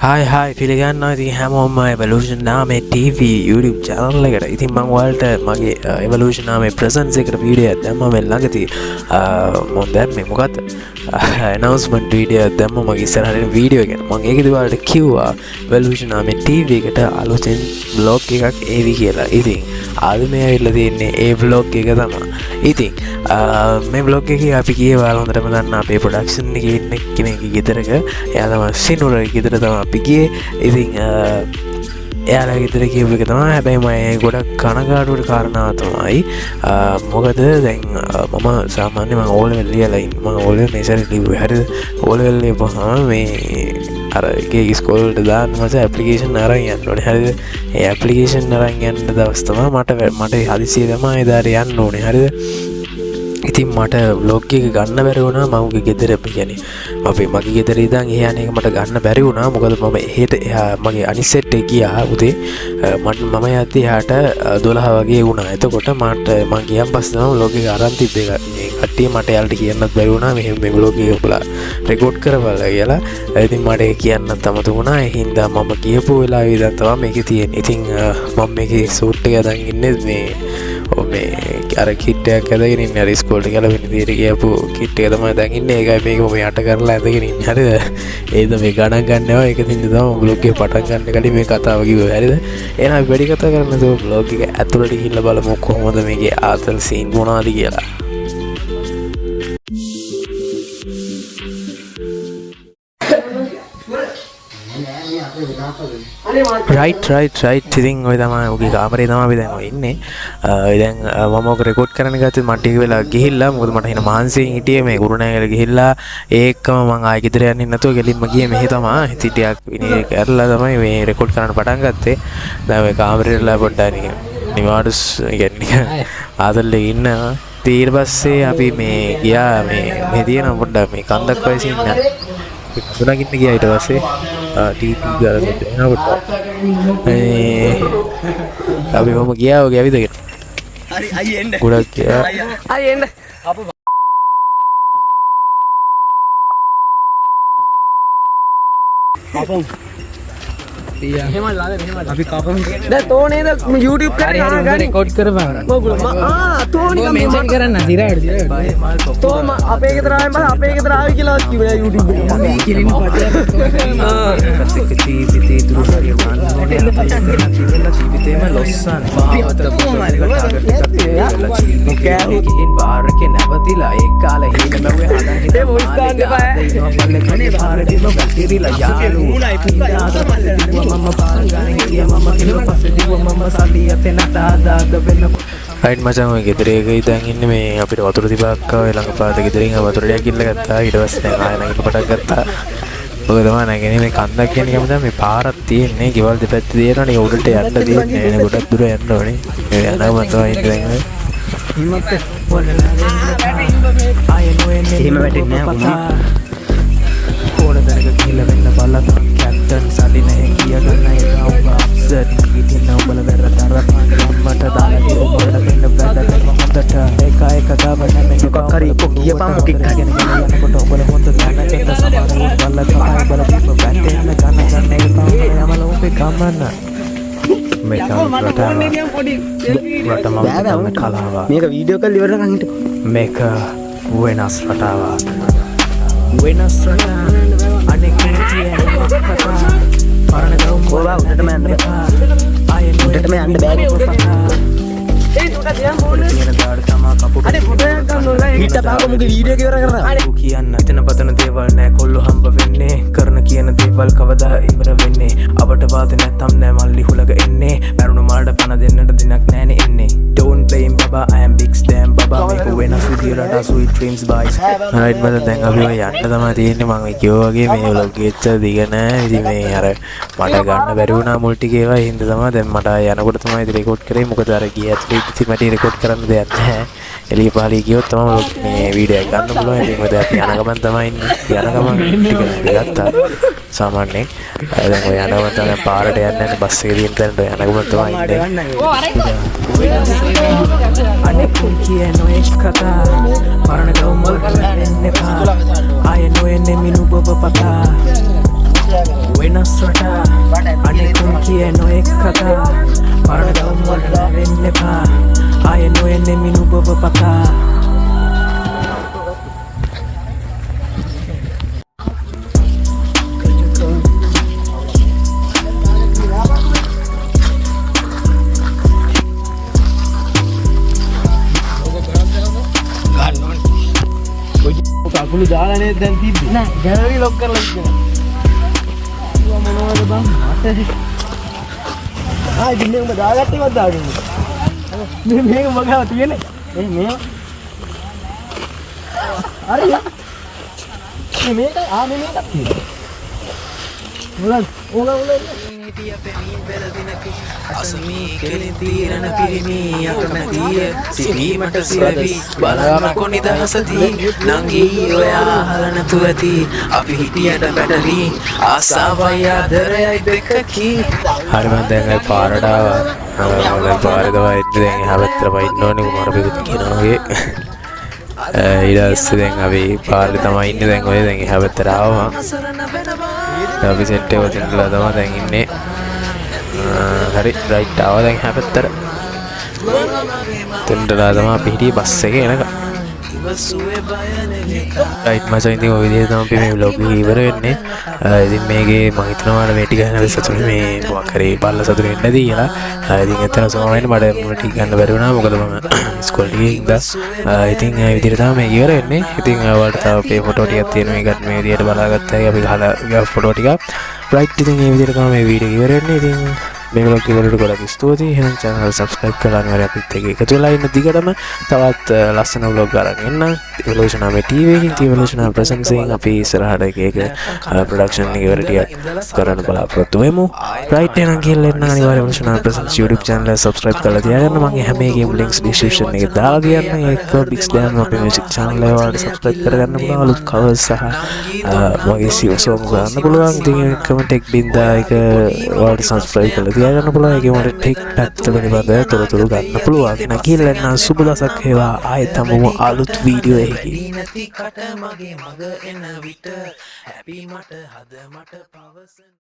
හයි පිළිගන්නවා ඉතින් හැමෝම එවලූෂන් නාමේ TV YouTube channel එකට. ඉතින් මම ඔයාලට මගේ එවලූෂන් නාමේ presence එකට වීඩියෝ එකක් දැම්මා මේ ළඟදී. මම දැම්මේ මොකද්ද? announcement වීඩියෝ එකක් දැම්මා මගේ ඉස්සරහින් වීඩියෝ එක. මම ඒකදී ඔයාලට කිව්වා එවලූෂන් නාමේ TV එකට අලුතෙන් vlog එකක් එවි කියලා. ඉතින් ආද මේ ඇවිල්ලා තියෙන්නේ ඒ vlog එක තමයි. ඉතින් මේ vlog එකේ අපි ගියේ ඔයාලා හොඳටම දන්න අපේ production එකේ ඉන්න කෙනෙක් ගෙදරක. එයා තමයි සිනුර ගෙදර තමයි අපි ගියේ. ඉතින් එයාලා ගෙදර කියපු එක තමයි. හැබැයි මම ගොඩක් කනගාටුවට කාරණාව තමයි මොකද දැන් මම සාමාන්‍යයෙන් මම ඕල් ලෙවල් ලියලා ඉන්නේ. මම ඕල් ලෙවල් මේසරේ ලිව්වේ. හරිද? ඕල් ලෙවල් ලියපුවාම මේ අර එකේ ස්කෝල් වලට දාන්න මචං ඇප්ලිකේෂන් අරන් යන්න ඕනේ. හරිද? ඒ ඇප්ලිකේෂන් අරන් යන්න දවස් තමයි මට හදිසියෙ තමයි එදාට යන්න ඕනේ. හරිද? ඉතින් මට vlog එක ගන්න බැරි වුණා. මම ගෙදර කියන්නේ මගේ ගෙදර ඉඳන් එහා යන එක මට ගන්න බැරි වුණා. මොකද මම එහෙට මගේ අනිත් සෙට් එක ගියා උදේ. මම යද්දි එහාට 12 වගේ වුණා. එතකොට මම ගියන් පස්සේ තමයි vlog එක අරන් තිබ්බේ. මේ කට්ටිය මට යාලට කියන්නත් බැරි වුණා මෙහෙම මේ vlog එක ඔයාලා රෙකෝඩ් කරවලා කියලා. ඉතින් මට ඒක කියන්නත් අමතක වුණා. ඒ හින්දා මම කියපු වෙලාවේ ඉඳන් තමයි මේකේ තියෙන්නේ. ඉතින් මම මේකේ සූට් එක අදන් ඉන්නේ මේ අර කිට් එකක් ඇදගෙන ඉන්නේ. අර ස්කෝල්ට ගලවෙන විදිහට ගියපු කිට් එක තමයි දැන් ඉන්නේ. ඒකයි මේක මම යට කරලා ඇදගෙන ඉන්නේ. හරිද? ඒද මේ ගණන් ගන්නවා. ඒක තින්ද තමයි vlog එක පටන් ගන්න කලින් මේ කතාව කිව්වේ. හරිද? එහෙනම් අපි වැඩි කතා කරන්නේ නැතුව vlog එක ඇතුළට ගිහිල්ලා බලමු කොහොමද මේකේ ආතල් සීන් මොනවද කියලා. රයිට් ඉතින් ඔය තමයි ඔගේ කාමරේ තමයි අපි දැන් ඔය ඉන්නේ. දැන් මම ඔක රෙකෝඩ් කරන්න ගත්තේ මට ටික වෙලා ගිහිල්ලා. මොකද මට හින මාන්සියෙන් හිටියේ මේ ගුරුනාගල ගිහිල්ලා ඒකම මම ආයෙ ගෙදර යන්නේ නැතුව ගෙලින්ම ගියේ මෙහෙ තමයි. ඉතින් ටිකක් විනේ කරලා තමයි මේ රෙකෝඩ් කරන්න පටන් ගත්තේ. දැන් ඔය කාමරේලා පොඩ්ඩක් නිවාඩුස් කියන්නේ ආදල්ලේ ඉන්නවා. ඊට පස්සේ අපි මේ ගියා මේ තියෙන පොඩ්ඩක් මේ කන්දක් වයසින් ඉන්න දුනගින්න ගියා. ඊට පස්සේ ටීටී ගාලා එනකොට අපි මොම ගියා ඔය ඇවිදගෙන. හරි අයියේ එන්න. ගොඩක් ගියා. අයියේ එන්න. අපෝ අපි කපමු. දැන් තෝනේද YouTube කරේ ගන්න රෙකෝඩ් කරපන්. තෝනි මෙන්ෂන් කරන්න දිරාඩ තෝම අපේ ගෙදර ආවෙන් බල අපේ ගෙදර ආවි කියලා කිව්වා YouTube එකේ. අපි කිලින් පටයක් කතික ජීවිතේ දුරු හරිය වන්න ජීවිතේම ලොස්සන භාවත මොකෑහුකින් බාරකේ නැවතිලා ඒ කාලේ හින බැවේ හදන් හිට ඒ මොස් ගන්න බෑ අනේ බාරේ දිම බැතිරිලා යාළු මුණයි පුණා මම පාගානේ හිටිය මම කිලෝ පස්සේ දිව මම සල්ලි යතේ නැතාදාග වෙන රයිට් මචං ඔය ගෙදර එක ඉඳන් ඉන්නේ මේ අපිට වතුර තිබාක් ආවේ ළඟපාත ගෙදරින් වතුර ටිකක් ගිල්ල ගත්තා. ඊට පස්සේ දැන් ආයෙ නැගින්න පටන් ගත්තා. ඔය තමයි නැගින්නේ මේ කන්දක් කියන්නේ කම තමයි මේ පාරක් තියෙන්නේ. ගෙවල් දෙපැත්තේ තියෙනවනේ උඩට යන්න දෙන්නේ නේ. ගොඩක් දුර යන්න ඕනේ. මේ යනම තමයි ඉන්නේ දැන්. හිමත් ආයෙ නොඑන්නේ හිම වැටෙන්නේ නැහැ. කොන දැනක කියලා වෙන්න බලන්න කැප්ටන් සල්ලි නැහැ කිය ගන්න එක ඔබ අප්සෙට් ඉතින් ඔබල වැරදර මට දාලා දීපු පොඩ වෙන්න බැලට හොඳට එක ගාව නැමෙ මොකක් හරි කියපන් මොකක් හරි යනකොට ඔබල හොඳ දැන චෙත සමහර බල තමයි බල දීප වැටෙන්න ගන්න එක තමයි යමල ඔබේ ගමන මේක රටම කලාව මේක වීඩියෝ කරලා ඉවරනකන් හිටපන්. මේක වෙනස් රටාවක් වෙනස් රටාවක් අනෙක් කියන්නේ කතා පරණ ගම් කොලා උඩටම යන්න බෑ. ආයෙ උඩටම යන්න බෑ කොපා. ඒ උඩ දියම් බෝනේ. කියන දාඩ තමා කපුට. අනේ ෆොටෝ එකක් ගන්න ඕනේ. හිට පාක මුගේ වීඩියෝ එක ඉවර කරනවා. අනේ කියන්න තන පතන දේවල් නෑ කොල්ල හම්බ වෙන්නේ. කරන කියන දේවල් කවදා ඉවර වෙන්නේ. අපට වාද නැත්තම් නෑ මල්ලි හුලග එන්නේ. මරුණ මාඩ පන දෙන්නට දිනක් නෑනේ එන්නේ. Don't blame baba I am big damn baba මේක වෙනස් විදියට sweet dreams boys. right මම දැන් අපි ඔය යන්න තමයි තියෙන්නේ. මම කිව්වා වගේ මේ vlog එක දිග නෑ. ඉතින් මේ අර මට ගන්න බැරි වුණා මුල් ටික ඒවා. ඒ හින්දා තමයි දැන් මට යනකොට තමයි ඉතින් රෙකෝඩ් කරේ. මොකද අර ගිය ඇතුලේ ඉතින් මට රෙකෝඩ් කරන්න දෙයක් නැහැ. එළිය පහලිය ගියොත් තමයි මේ වීඩියෝ එක ගන්න පුළුවන්. ඉතින් මොකද අපි යන ගමන් තමයි ඉන්නේ. යන ගමන් ටික ගත්තා සාමාන්‍යයෙන්. දැන් ඔය යන ගමන් තමයි පාරට යන්නේ නැහැ. බස් එකේ තියෙන තැනට යන ගමන් තමයි ඉන්නේ. අනේ කියන ඔය කතා පරණ ගම් වල වෙන්නේ පා ආයෙ නොඑන්නේ මිනු බබ පතා වෙනස් කකුළු දාලා නේද දැන් තිබ්බේ නෑ ගැලරි ලොක් කරලා ඉන්නවා මොනවද බං ඉතින් මේක දාගත්තේවත් දාගෙන මේක මගාව තියෙන්නේ මේක හරි මේක මේකක් තියෙනවා මොකක්ද අසමී කෙලින් තීරණ පිරිමී අකමැතිය සිටීමට සිරවි බලන්නකො නිදහසදී නංගී ඔයා හලනතු ඇති අපි හිටියට බැටරි ආසාවයි ආදරයයි දෙකකි හරිම දැන් පාරටාව පාරදවා එන්න දැන් හැවත්තර පයින්න ඕනේ කුමාර බෙකුත් කියනවාගේ ඊට පස්සේ දැන් අපි පාරේ තමයි ඉන්නේ දැන් ඔය දැන් හැවත්තර ආවම අපි සෙට් එක තියලා තමයි දැන් ඉන්නේ හරි රයිට් ආවා දැන් හැපත්තර තෙන්ටලා තමයි අපි හිටියේ බස් එකේ එනකම් රයිට් මචං ඉතින් ඔය විදිහට තමයි අපි මේ vlog එක ඉවර වෙන්නේ ඉතින් මේකේ මම හිතනවා මේ ටික ගන්න සතුටු මේ මොකක් හරි බල්ල සතුටු වෙන්න ඇති කියලා ඉතින් එතන සමාවෙන්න මට ටික ගන්න බැරි වුණා මොකද මම ස්කෝල් එකේ ඉඳලා ඉතින් මේ විදිහට තමයි මේක ඉවර වෙන්නේ ඉතින් ඔයාලට තව අපේ ෆොටෝ ටිකක් තියෙන මේකට මේ විදිහට බලාගත්තා අපි ගහලා ෆොටෝ ටිකක් රයිට් ඉතින් මේ විදිහට තමයි මේ වීඩියෝ එක ඉවර වෙන්නේ ඉතින් මේ vlog එක වලට ගොඩක් ස්තුතියි එහෙනම් channel subscribe කරලා අනිවාර්යයෙන් අපිත් එක්ක එකතු වෙලා ඉන්න දිගටම තවත් ලස්සන vlog අරන් එන්න evolution ame TV එකකින් evolution presence එකෙන් අපි ඉස්සරහට එක production එක ඉවර ටිකක් කරන්න බලාපොරොත්තු වෙමු right එහෙනම් ගිහලා එන්න අනිවාර්යයෙන් evolution presence YouTube channel එක subscribe කරලා තියාගන්න මම හැම එකේම links description එකේ දාලා තියන්න ඒක big slam අපේ music channel එක වලට subscribe කරගන්න පුළුවන් අලුත් covers සහ මගේ song ගන්න පුළුවන් ඉතින් comment එක බින්දා එක වලට subscribe කරලා තියාගන්න පුළුවන් ඒකේ මට ටික් පැත්ත පිළිබඳ තොරතුරු ගන්න පුළුවන් එහෙනම් කියලා නම් සුබ දවසක් වේවා ආයෙත් හමුමු අලුත් වීඩියෝ එකකින් නැති කට මගේ මග එන විට හැපි මට හද මට පවසන